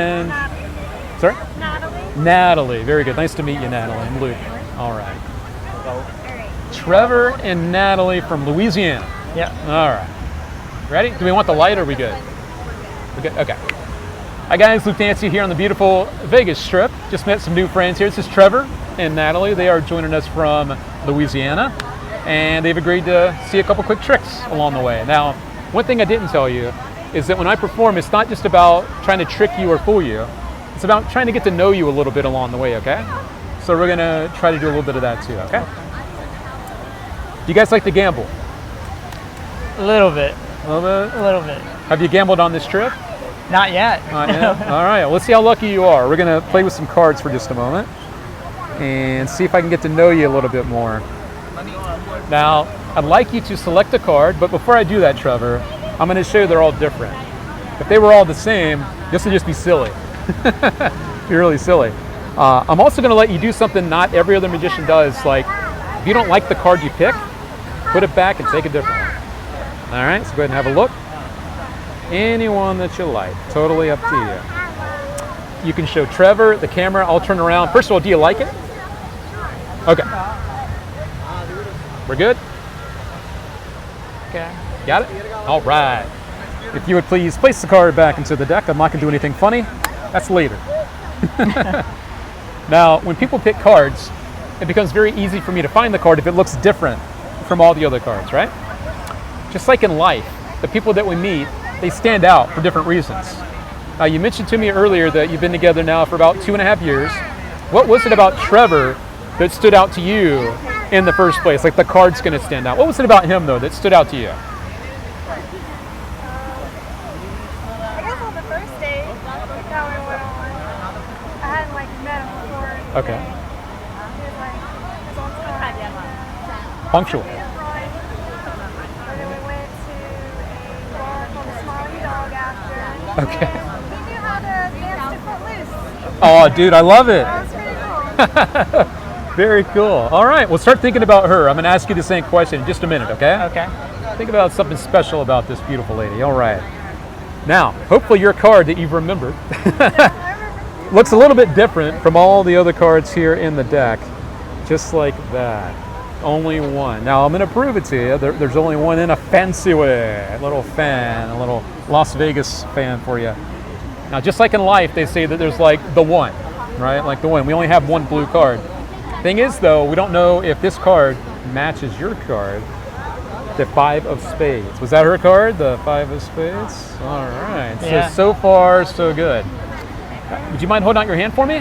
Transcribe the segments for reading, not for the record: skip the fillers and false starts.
And Natalie. sorry? Natalie. Natalie. Very good. Nice to meet you, Natalie. I'm Luke. All right. Trevor and Natalie from Louisiana. Yeah. All right. Ready? Do we want the light or are we good? We're good? Okay. Hi guys, Luke Nancy here on the beautiful Vegas Strip. Just met some new friends here. This is Trevor and Natalie. They are joining us from Louisiana and they've agreed to see a couple quick tricks along the way. Now, one thing I didn't tell you is that when I perform, it's not just about trying to trick you or fool you. It's about trying to get to know you a little bit along the way, okay? So we're gonna try to do a little bit of that too, okay? Do you guys like to gamble? A little bit. A little bit? A little bit. Have you gambled on this trip? Not yet. Not yet? All right, let's see how lucky you are. We're gonna play with some cards for just a moment and see if I can get to know you a little bit more. Now, I'd like you to select a card, but before I do that, Trevor, I'm gonna show you they're all different. If they were all the same, this would just be silly. Be really silly. I'm also gonna let you do something not every other magician does, like if you don't like the card you pick, put it back and take a different one. All right, so go ahead and have a look. Anyone that you like, totally up to you. You can show Trevor, the camera, I'll turn around. First of all, do you like it? Okay. We're good? Okay. Got it? All right. If you would please place the card back into the deck. I'm not gonna do anything funny. That's later. Now, when people pick cards, it becomes very easy for me to find the card if it looks different from all the other cards, right? Just like in life, the people that we meet, they stand out for different reasons. Now, you mentioned to me earlier that you've been together now for about 2.5 years. What was it about Trevor that stood out to you in the first place? Like the card's gonna stand out. What was it about him though that stood out to you? I guess on the first date that we went on, I hadn't met him before. Okay. He was his own time. Punctual. And then we went to a bar called the Smiley Dog after. Okay. And he knew how to dance to Footloose. Oh, dude, I love it. That was pretty cool. Very cool. All right, well, start thinking about her. I'm going to ask you the same question in just a minute, okay? Okay. Think about something special about this beautiful lady. All right. Now, hopefully your card that you've remembered looks a little bit different from all the other cards here in the deck. Just like that. Only one. Now, I'm going to prove it to you. There's only one in a fancy way. A little fan, a little Las Vegas fan for you. Now, just like in life, they say that there's like the one, right? Like the one. We only have one blue card. Thing is, though, we don't know if this card matches your card, the 5 of spades. Was that her card, the 5 of spades? All right. Yeah. So far, so good. Would you mind holding out your hand for me?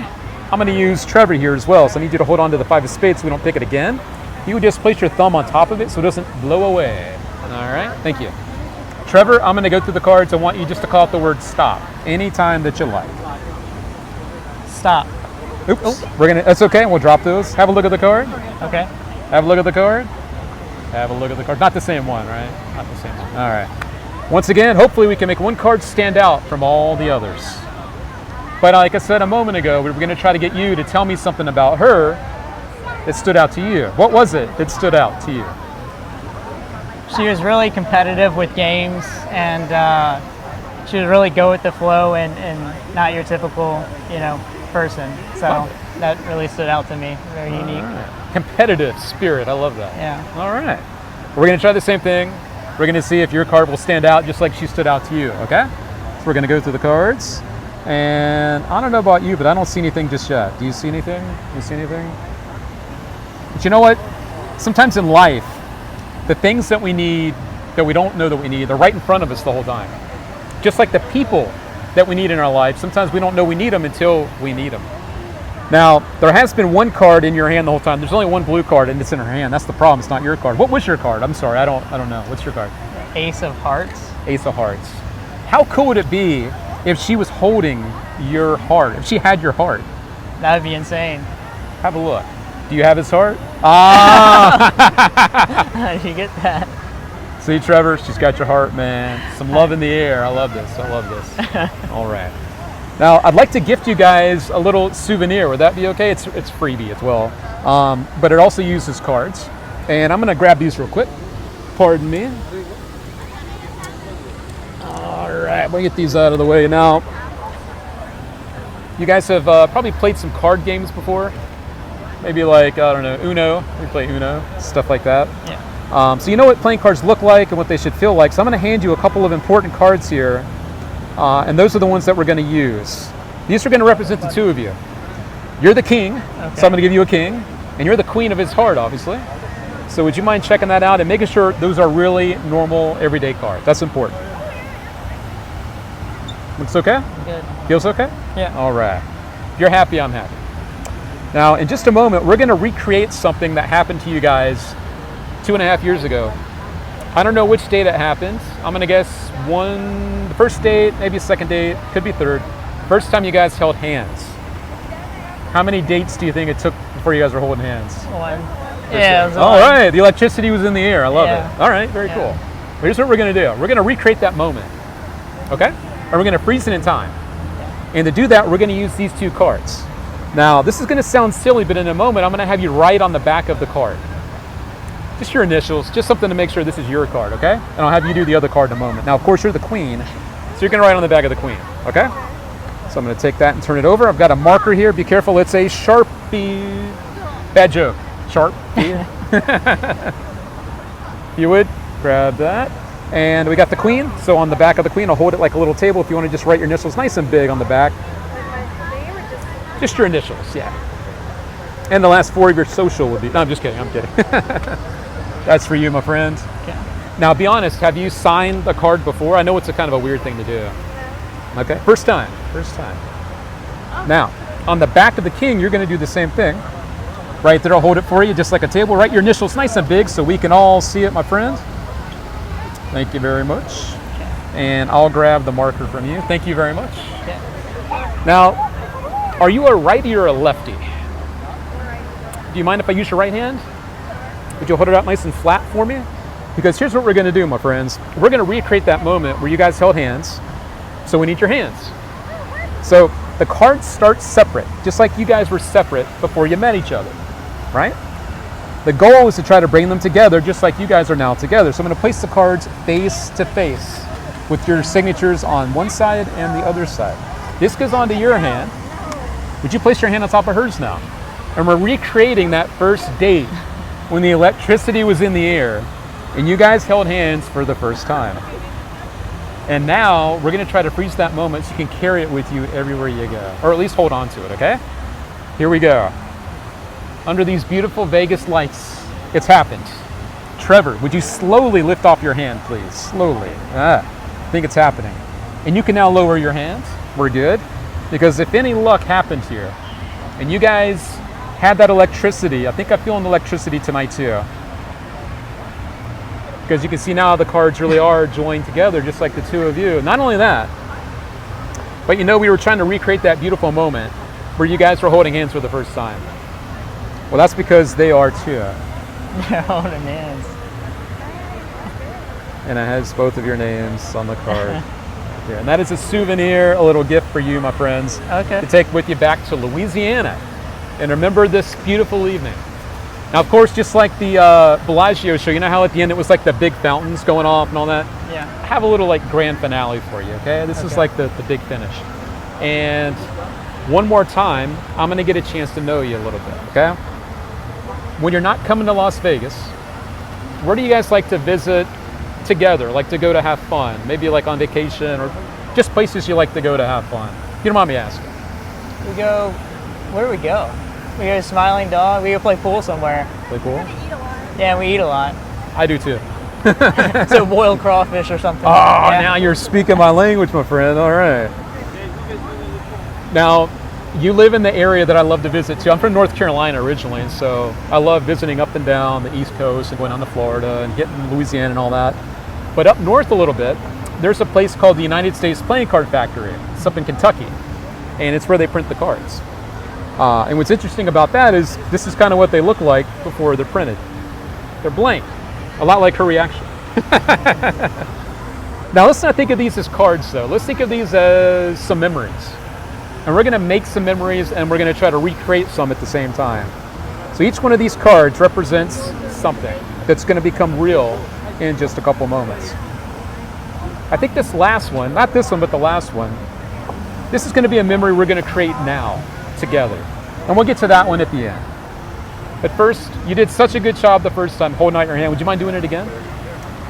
I'm going to use Trevor here as well, so I need you to hold on to the 5 of spades so we don't pick it again. You would just place your thumb on top of it so it doesn't blow away. All right. Thank you. Trevor, I'm going to go through the cards. I want you just to call out the word stop anytime that you like. Stop. Oops. That's okay. We'll drop those. Have a look at the card. Okay. Have a look at the card. Have a look at the card. Not the same one, right? Not the same one. All right. Once again, hopefully we can make one card stand out from all the others. But like I said a moment ago, we were going to try to get you to tell me something about her that stood out to you. What was it that stood out to you? She was really competitive with games, and she would really go with the flow and not your typical, person. So that really stood out to me. Very unique. Right. Competitive spirit. I love that. Yeah. All right. We're going to try the same thing. We're going to see if your card will stand out just like she stood out to you, okay? So we're going to go through the cards. And I don't know about you, but I don't see anything just yet. Do you see anything? You see anything? But you know what? Sometimes in life, the things that we need, that we don't know that we need, they're right in front of us the whole time. Just like the people that we need in our life, sometimes we don't know we need them until we need them. Now, there has been one card in your hand the whole time. There's only one blue card and it's in her hand. That's the problem. It's not your card. What was your card? I'm sorry. I don't know. What's your card? Ace of Hearts. Ace of Hearts. How cool would it be if she was holding your heart? If she had your heart? That would be insane. Have a look. Do you have his heart? Ah! How did you get that? See, Trevor, she's got your heart, man. Some love in the air. I love this. I love this. All right. Now, I'd like to gift you guys a little souvenir. Would that be okay? It's freebie as well. But it also uses cards. And I'm going to grab these real quick. Pardon me. All right, we'll get these out of the way now. You guys have probably played some card games before. Maybe like, I don't know, Uno. We play Uno, stuff like that. Yeah. So you know what playing cards look like and what they should feel like. So I'm going to hand you a couple of important cards here. And those are the ones that we're going to use. These are going to represent the two of you. You're the king, so I'm going to give you a king. And you're the queen of his heart, obviously. So would you mind checking that out and making sure those are really normal, everyday cards? That's important. Looks okay? Good. Feels okay? Yeah. All right. If you're happy, I'm happy. Now, in just a moment, we're going to recreate something that happened to you guys 2.5 years ago. I don't know which date it happened. I'm going to guess the first date, maybe a second date, could be third. First time you guys held hands. How many dates do you think it took before you guys were holding hands? One. Yeah. It was All right. The electricity was in the air. I love Yeah. it. All right. Very cool. Well, here's what we're going to do. We're going to recreate that moment. Okay? And we're going to freeze it in time. And to do that, we're going to use these two cards. Now, this is going to sound silly, but in a moment, I'm going to have you write on the back of the card. Just your initials, just something to make sure this is your card, okay? And I'll have you do the other card in a moment. Now, of course, you're the queen, so you're going to write on the back of the queen, okay? So I'm going to take that and turn it over. I've got a marker here. Be careful. It's a Sharpie. Bad joke. Sharpie. If you would, grab that. And we got the queen. So on the back of the queen, I'll hold it like a little table if you want to just write your initials nice and big on the back. Like my name or Just your initials, yeah. And the last 4 of your social would be, no, I'm just kidding, I'm kidding. That's for you, my friend. Okay. Now, be honest, have you signed a card before? I know it's a kind of a weird thing to do. Okay, first time. Now, on the back of the king, you're going to do the same thing. Right there, I'll hold it for you, just like a table. Write your initials nice and big so we can all see it, my friend. Thank you very much. And I'll grab the marker from you. Thank you very much. Okay. Now, are you a righty or a lefty? Do you mind if I use your right hand? Would you hold it out nice and flat for me? Because here's what we're going to do, my friends. We're going to recreate that moment where you guys held hands. So we need your hands. So the cards start separate, just like you guys were separate before you met each other, right? The goal is to try to bring them together just like you guys are now together. So I'm going to place the cards face to face with your signatures on one side and the other side. This goes onto your hand. Would you place your hand on top of hers now? And we're recreating that first date when the electricity was in the air and you guys held hands for the first time. And now we're going to try to freeze that moment so you can carry it with you everywhere you go, or at least hold on to it, okay? Here we go. Under these beautiful Vegas lights, it's happened. Trevor, would you slowly lift off your hand, please? Slowly. I think it's happening. And you can now lower your hands. We're good. Because if any luck happened here, and you guys had that electricity, I think I'm feeling electricity tonight too. Because you can see now the cards really are joined together, just like the two of you. Not only that, but you know we were trying to recreate that beautiful moment where you guys were holding hands for the first time. Well, that's because they are too. They're holding hands. And it has both of your names on the card. Here. And that is a souvenir, a little gift for you, my friends, Okay. to take with you back to Louisiana and remember this beautiful evening. Now, of course, just like the Bellagio show, you know how at the end it was like the big fountains going off and all that? Yeah. I have a little like grand finale for you, okay? This is Okay. like the big finish. And one more time, I'm gonna get a chance to know you a little bit, okay? When you're not coming to Las Vegas, where do you guys like to visit together, like to go to have fun? Maybe like on vacation or just places you like to go to have fun. You don't mind me asking. We go, where do we go? We go to Smiling Dog. We go play pool somewhere. Play pool? eat a lot. Yeah, we eat a lot. I do too. So boiled crawfish or something. Oh, Yeah. now you're speaking my language, my friend. All right. Now, you live in the area that I love to visit too. I'm from North Carolina originally, so I love visiting up and down the East Coast and going down to Florida and getting Louisiana and all that. But up north a little bit, there's a place called the United States Playing Card Factory. It's up in Kentucky, and it's where they print the cards. And what's interesting about that is this is kind of what they look like before they're printed. They're blank, a lot like her reaction. Now let's not think of these as cards though. Let's think of these as some memories. And we're gonna make some memories and we're gonna try to recreate some at the same time. So each one of these cards represents something that's gonna become real in just a couple moments. I think this last one, not this one, but the last one, This is going to be a memory we're going to create now together. And we'll get to that one at the end. But first, you did such a good job the first time holding out your hand. Would you mind doing it again?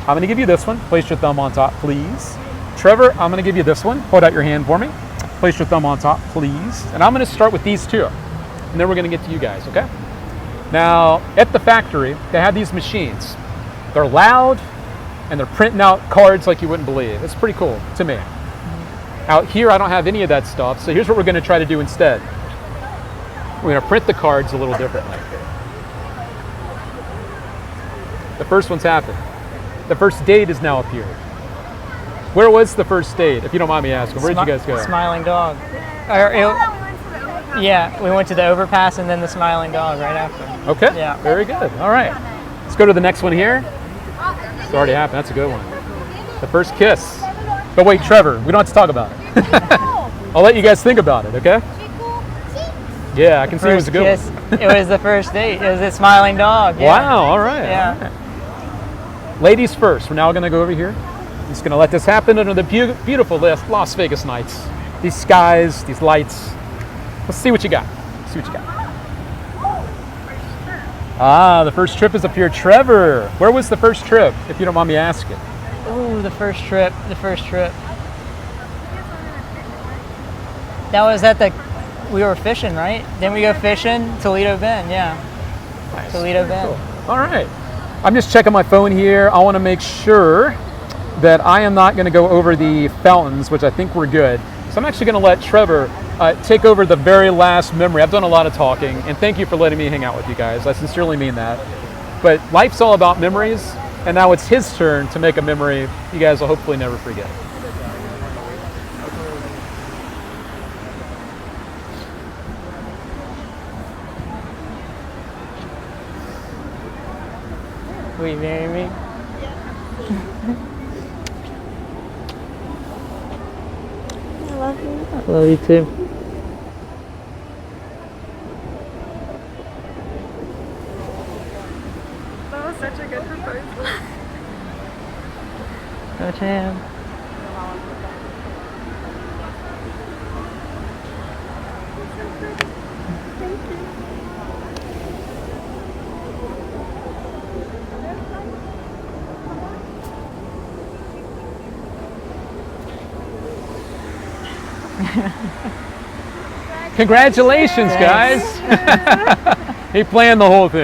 I'm going to give you this one. Place your thumb on top, please. Trevor, I'm going to give you this one. Hold out your hand for me. Place your thumb on top, please. And I'm going to start with these two. And then we're going to get to you guys, okay? Now, at the factory, they have these machines. They're loud, and they're printing out cards like you wouldn't believe. It's pretty cool to me. Out here, I don't have any of that stuff, so here's what we're going to try to do instead. We're going to print the cards a little differently. The first one's happened. The first date has now appeared. Where was the first date, if you don't mind me asking? Where did you guys go? Smiling Dog. We went to the overpass. Yeah, we went to the overpass and then the Smiling Dog right after. Okay, Yeah. very good. All right. Let's go to the next one here. It's already happened. That's a good one. The first kiss. But wait, Trevor, we don't have to talk about it. I'll let you guys think about it, okay? Yeah, I can see it was a good Kiss. one. It was the first date. It was a Smiling Dog. Yeah. Wow, all right. Yeah. All right. Ladies first. We're now going to go over here. I'm just going to let this happen under the beautiful Las Vegas nights. These skies, these lights. Let's see what you got. See what you got. Ah, the first trip has appeared. Trevor, where was the first trip, if you don't mind me asking? Oh, the first trip. That was we were fishing, right? Then we go fishing, Toledo Bend, yeah. Nice. Toledo Bend. Cool. All right. I'm just checking my phone here. I want to make sure that I am not going to go over the fountains, which I think we're good. So I'm actually going to let Trevor take over the very last memory. I've done a lot of talking, and thank you for letting me hang out with you guys. I sincerely mean that. But life's all about memories, and now it's his turn to make a memory you guys will hopefully never forget. Will you marry me? I love you. I love you too. That was such a good proposal. Go Tam. Congratulations, guys. He planned the whole thing.